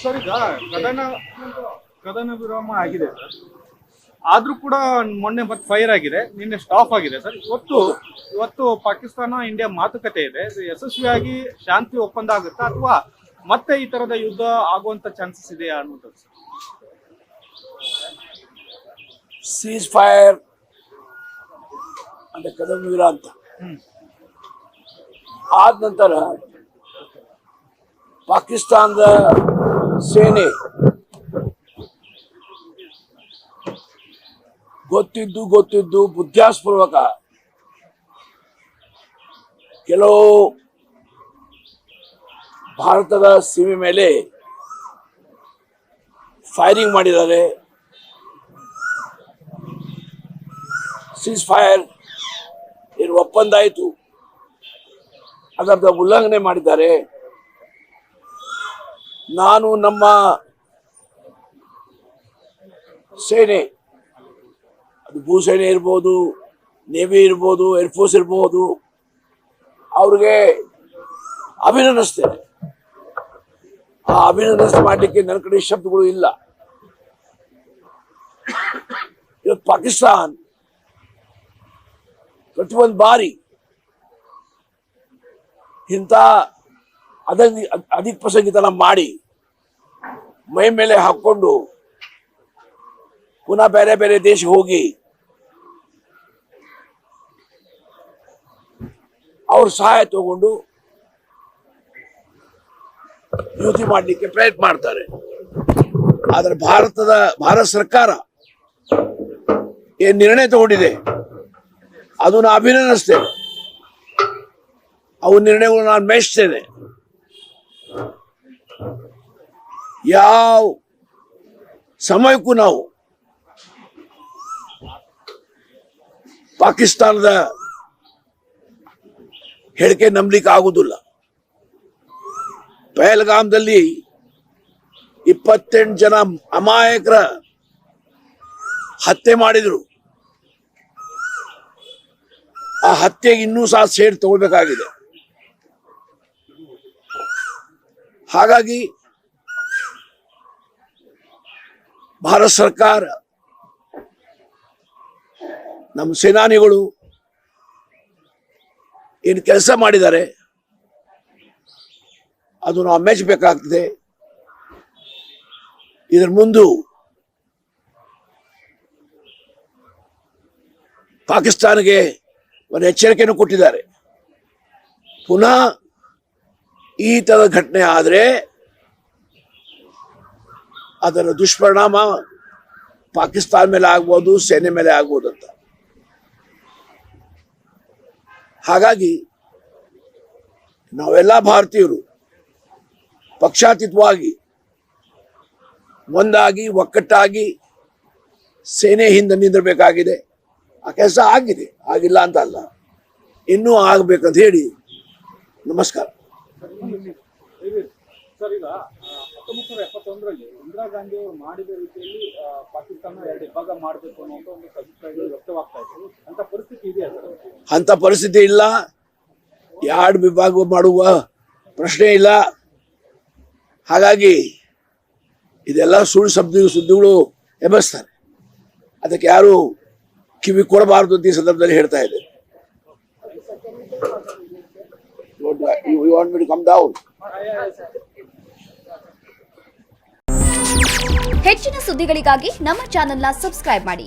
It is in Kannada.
ಸರ್ ಈಗ ಕದನ ವಿರಾಮ ಆಗಿದೆ ಸರ್, ಆದ್ರೂ ಕೂಡ ಮೊನ್ನೆ ಮತ್ತೆ ಫೈರ್ ಆಗಿದೆ, ನಿನ್ನೆ ಸ್ಟಾಪ್ ಆಗಿದೆ ಸರ್. ಇವತ್ತು ಪಾಕಿಸ್ತಾನ ಇಂಡಿಯಾ ಮಾತುಕತೆ ಇದೆ, ಇದು ಯಶಸ್ವಿಯಾಗಿ ಶಾಂತಿ ಒಪ್ಪಂದ ಆಗುತ್ತಾ ಅಥವಾ ಮತ್ತೆ ಈ ತರದ ಯುದ್ಧ ಆಗುವಂತ ಚಾನ್ಸಸ್ ಇದೆಯಾ ಅನ್ನೋದು ಸರ್? ಸೀಸ್ ಫೈರ್ ಅಂತ ಕದನ ವಿರಾಮ ಅಂತ ಆದ ನಂತರ ಪಾಕಿಸ್ತಾನದ ಸೇನೆ ಗೊತ್ತಿದ್ದು ಬುದ್ಧಾಸ್ಪೂರ್ವಕ ಕೆಲವು ಭಾರತದ ಸೀಮೆ ಮೇಲೆ ಫೈರಿಂಗ್ ಮಾಡಿದ್ದಾರೆ. ಸೀಸ್ ಫೈರ್ ಏನು ಒಪ್ಪಂದ ಆಯಿತು, ಅದರ ಉಲ್ಲಂಘನೆ ಮಾಡಿದ್ದಾರೆ. ನಾನು ನಮ್ಮ ಸೇನೆ, ಅದು ಭೂಸೇನೆ ಇರ್ಬೋದು, ನೇವಿ ಇರ್ಬೋದು, ಏರ್ಫೋರ್ಸ್ ಇರ್ಬೋದು, ಅವ್ರಿಗೆ ಅಭಿನಂದಿಸ್ತೇನೆ. ಆ ಅಭಿನಂದನೆ ಮಾಡಲಿಕ್ಕೆ ನನ್ನ ಕಡೆ ಶಬ್ದಗಳು ಇಲ್ಲ. ಇವತ್ತು ಪಾಕಿಸ್ತಾನ್ ಪ್ರತಿಯೊಂದು ಬಾರಿ ಇಂಥ ಅಧಿಕ ಪ್ರಸಂಗಿತನ ಮಾಡಿ ಮೈ ಮೇಲೆ ಹಾಕೊಂಡು ಪುನಃ ಬೇರೆ ಬೇರೆ ದೇಶ ಹೋಗಿ ಅವ್ರ ಸಹಾಯ ತಗೊಂಡು ಯುದ್ಧ ಮಾಡಲಿಕ್ಕೆ ಪ್ರಯತ್ನ ಮಾಡ್ತಾರೆ. ಆದರೆ ಭಾರತ ಸರ್ಕಾರ ಏನ್ ನಿರ್ಣಯ ತಗೊಂಡಿದೆ ಅದು ನಾನು ಅಭಿನಂದಿಸ್ತೇನೆ. ಅವು ನಿರ್ಣಯಗಳು ನಾನು ಮೆಚ್ಚುತ್ತೇನೆ. ಯಾವ ಸಮಯಕ್ಕೂ ನಾವು ಪಾಕಿಸ್ತಾನದ ಹೇಳಿಕೆ ನಂಬಲಿಕ್ಕೆ ಆಗುವುದಿಲ್ಲ. ಪಹಲ್ಗಾಮ್ದಲ್ಲಿ 28 ಜನ ಅಮಾಯಕರ ಹತ್ಯೆ ಮಾಡಿದ್ರು. ಆ ಹತ್ಯೆಗೆ ಇನ್ನೂ ಸಹ ಸೇಡ್ ತಗೊಳ್ಬೇಕಾಗಿದೆ. ಹಾಗಾಗಿ ಭಾರತ ಸರ್ಕಾರ, ನಮ್ಮ ಸೇನಾನಿಗಳು ಏನು ಕೆಲಸ ಮಾಡಿದ್ದಾರೆ ಅದು ನಾವು ಮೆಚ್ಚಬೇಕಾಗ್ತದೆ. ಇದರ ಮುಂದೆ ಪಾಕಿಸ್ತಾನಿಗೆ ಒಂದು ಎಚ್ಚರಿಕೆಯನ್ನು ಕೊಟ್ಟಿದ್ದಾರೆ. ಪುನಃ ಈ ಥರದ ಘಟನೆ ಆದರೆ ಅದರ ದುಷ್ಪರಿಣಾಮ ಪಾಕಿಸ್ತಾನ ಮೇಲೆ ಆಗ್ಬೋದು, ಸೇನೆ ಮೇಲೆ ಆಗ್ಬೋದು ಅಂತ. ಹಾಗಾಗಿ ನಾವೆಲ್ಲ ಭಾರತೀಯರು ಪಕ್ಷಾತೀತವಾಗಿ ಒಂದಾಗಿ ಒಕ್ಕಟ್ಟಾಗಿ ಸೇನೆ ಹಿಂದೆ ನಿಂದಿರಬೇಕಾಗಿದೆ. ಆ ಕೆಲಸ ಆಗಿದೆ, ಆಗಿಲ್ಲ ಅಂತ ಅಲ್ಲ, ಇನ್ನೂ ಆಗ್ಬೇಕಂತ ಹೇಳಿ ನಮಸ್ಕಾರ. ಸರ್, ಈಗ 1971ರಲ್ಲಿ ಇಂದಿರಾ ಗಾಂಧಿ ಅವರು ಮಾಡಿದ ರೀತಿಯಲ್ಲಿ ಪಾಕಿಸ್ತಾನ 2 ಭಾಗ ಮಾಡಬೇಕು ಅನ್ನೋ ಒಂದು ಅಭಿಪ್ರಾಯಗಳು ವ್ಯಕ್ತವಾಗ್ತಾ ಇತ್ತು. ಅಂತ ಪರಿಸ್ಥಿತಿ ಇದೆಯಾ ಸರ್? ಅಂತ ಪರಿಸ್ಥಿತಿ ಇಲ್ಲ. 2 ವಿಭಾಗ ಮಾಡುವ ಪ್ರಶ್ನೆ ಇಲ್ಲ. ಹಾಗಾಗಿ ಇದೆಲ್ಲ ಸುಳ್ಳು ಸುದ್ದಿಗಳು ಎಬ್ಬಿಸ್ತಾರೆ. ಅದಕ್ಕೆ ಯಾರು ಕಿವಿ ಕೊಡಬಾರದು ಅಂತ ಈ ಸಂದರ್ಭದಲ್ಲಿ ಹೇಳ್ತಾ ಇದೆ. You want me to come down? ಹೆಚ್ಚಿನ ಸುದ್ದಿಗಳಿಗಾಗಿ ನಮ್ಮ ಚಾನೆಲ್ನ ಸಬ್ಸ್ಕ್ರೈಬ್ ಮಾಡಿ.